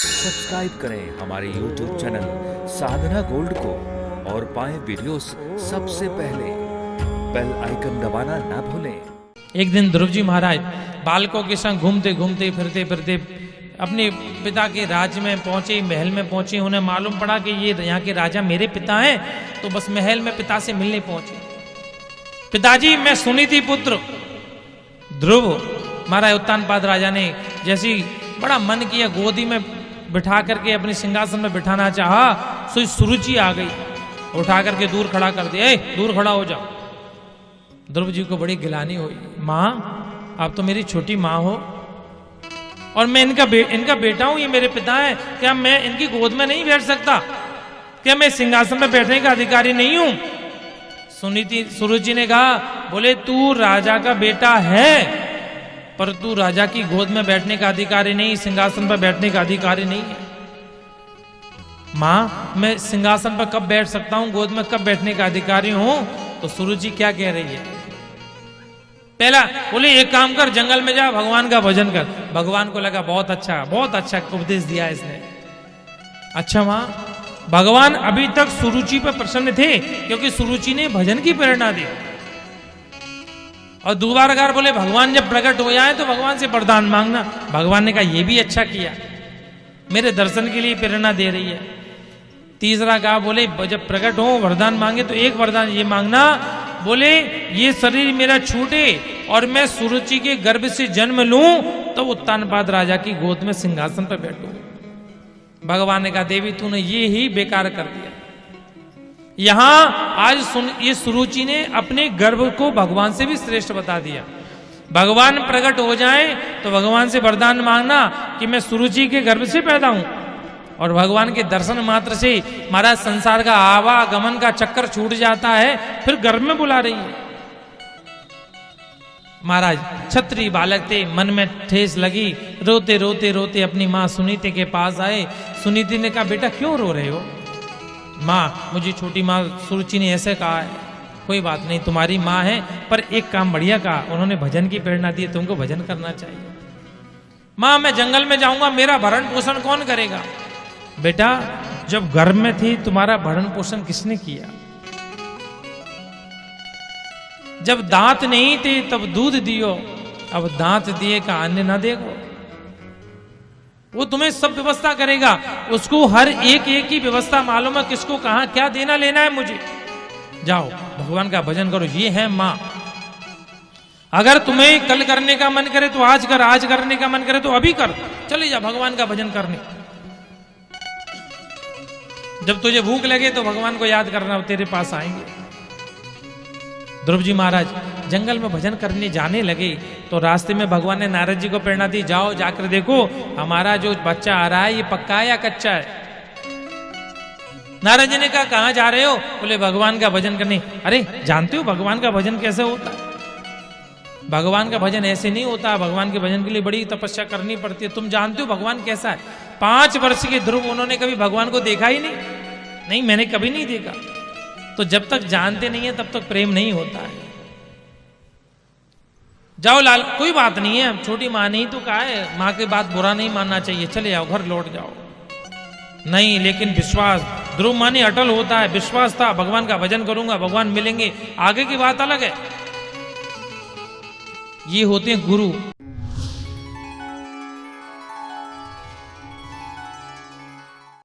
Subscribe करें हमारे YouTube channel साधना gold को और पाएं वीडियोस सबसे पहले। बेल आइकन दबाना ना भूलें। एक दिन ध्रुव जी महाराज बालकों के संग घूमते घूमते फिरते फिरते अपने पिता के राज्य में पहुंचे, महल में पहुंचे। उन्हें मालूम पड़ा कि ये यहाँ के राजा मेरे पिता हैं, तो बस महल में पिता से मिलने पहुंचे। पिताजी, मैं सुनीति पुत्र ध्रुव। महाराज उत्तानपाद राजा ने जैसी बड़ा मन किया, गोदी में बिठा करके अपने सिंहासन में बिठाना चाहा, सो सुरुचि आ गई, उठा करके दूर खड़ा कर दिया। दूर खड़ा हो जाओ। ध्रुव जी को बड़ी गिलानी हुई। माँ, आप तो मेरी छोटी माँ हो और मैं इनका बेटा हूं, ये मेरे पिता है। क्या मैं इनकी गोद में नहीं बैठ सकता? क्या मैं सिंहासन में बैठने का अधिकारी नहीं हूं? सुरुचि ने कहा, बोले तू राजा का बेटा है, पर तू राजा की गोद में बैठने का अधिकारी नहीं, सिंहासन पर बैठने का अधिकारी नहीं है। माँ, मैं सिंहासन पर कब बैठ सकता हूं, गोद में कब बैठने का अधिकारी हूं? तो सुरुचि क्या कह रही है? पहला बोले एक काम कर, जंगल में जा, भगवान का भजन कर। भगवान को लगा बहुत अच्छा उपदेश दिया इसने। अच्छा माँ, भगवान अभी तक सुरुचि पर प्रसन्न थे क्योंकि सुरुचि ने भजन की प्रेरणा दी। और दोबारा बोले भगवान जब प्रकट हो जाए तो भगवान से वरदान मांगना। भगवान ने कहा ये भी अच्छा किया, मेरे दर्शन के लिए प्रेरणा दे रही है। तीसरा कहा, बोले जब प्रकट हो वरदान मांगे तो एक वरदान ये मांगना, बोले ये शरीर मेरा छूटे और मैं सुरुचि के गर्भ से जन्म लूं तो उत्तानपाद राजा की गोद में सिंहासन पर बैठूं। भगवान ने कहा, देवी तूने ये ही बेकार कर दिया। यहां आज सुन, ये सुरुचि ने अपने गर्भ को भगवान से भी श्रेष्ठ बता दिया। भगवान प्रकट हो जाए तो भगवान से वरदान मांगना कि मैं सुरुचि के गर्भ से पैदा हूं, और भगवान के दर्शन मात्र से महाराज संसार का आवागमन का चक्कर छूट जाता है, फिर गर्भ में बुला रही है। महाराज छत्री बालक थे, मन में ठेस लगी, रोते रोते रोते अपनी माँ सुनीति के पास आए। सुनीति ने कहा, बेटा क्यों रो रहे हो? माँ, मुझे छोटी माँ सुरुचि ने ऐसे कहा है। कोई बात नहीं, तुम्हारी माँ है, पर एक काम बढ़िया कहा, उन्होंने भजन की प्रेरणा दी, तुमको भजन करना चाहिए। माँ, मैं जंगल में जाऊंगा, मेरा भरण पोषण कौन करेगा? बेटा, जब गर्भ में थी तुम्हारा भरण पोषण किसने किया? जब दांत नहीं थे तब दूध दियो, अब दांत दिए का अन्य ना देखो। वो तुम्हें सब व्यवस्था करेगा, उसको हर एक की व्यवस्था मालूम है, किसको कहां क्या देना लेना है। मुझे जाओ भगवान का भजन करो। ये है मां। अगर तुम्हें कल करने का मन करे तो आज कर, आज करने का मन करे तो अभी कर, चले जा भगवान का भजन करने। जब तुझे भूख लगे तो भगवान को याद करना, तेरे पास आएंगे। ध्रुव जी महाराज जंगल में भजन करने जाने लगे तो रास्ते में भगवान ने नारद जी को प्रेरणा दी, जाओ जाकर देखो हमारा जो बच्चा आ रहा है ये पक्का है या कच्चा है। नारद जी ने कहा, कहां जा रहे हो? बोले भगवान का भजन करने। अरे जानते हो भगवान का भजन कैसे होता है? भगवान का भजन ऐसे नहीं होता, भगवान के भजन के लिए बड़ी तपस्या करनी पड़ती है। तुम जानते हो भगवान कैसा है? 5 वर्ष के ध्रुव, उन्होंने कभी भगवान को देखा ही नहीं, मैंने कभी नहीं देखा। तो जब तक जानते नहीं है तब तक प्रेम नहीं होता है। जाओ लाल, कोई बात नहीं है, छोटी माँ नहीं तो कहा है, माँ की बात बुरा नहीं मानना चाहिए, चले जाओ घर लौट जाओ। नहीं, लेकिन विश्वास, ध्रुव माने अटल होता है, विश्वास था भगवान का भजन करूंगा, भगवान मिलेंगे, आगे की बात अलग है। ये होते हैं गुरु।